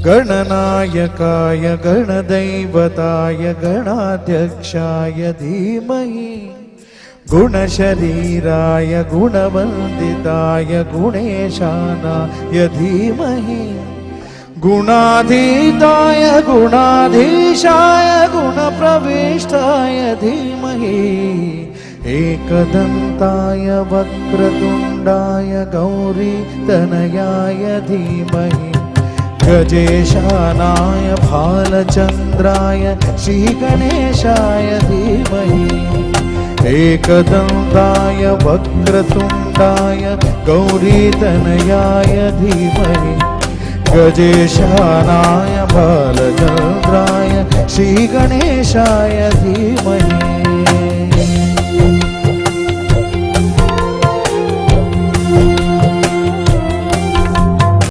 गणनायकाय गणदैवताय गणाध्यक्षाय धीमहि गुणशरीराय गुणवन्दिताय गुणेशानाय धीमहि गुणाधीताय गुणाधीशाय गुणप्रविष्टाय धीमहि एकदन्ताय वक्रतुण्डाय गौरीतनयाय धीमहि गजेशानाय भालचन्द्राय श्रीगणेशाय धीमहि एकदन्ताय वक्रतुण्डाय गौरीतनयाय धीमहि गजेशानाय भालचन्द्राय श्रीगणेशाय धीमहि